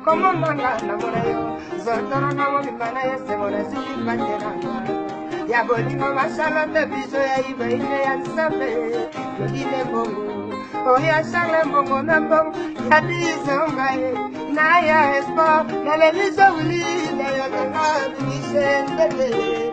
Como manga namorayo, zortoro namo bimana yese mona sisi panjena. Ya bolingo mashala te biso ya iba ine ya nsabe, yodile bongo. Oh ya shangle bongo na bongo, ya dizonga ye. Na ya espo, na le miso wuli, na yo tena bishendele.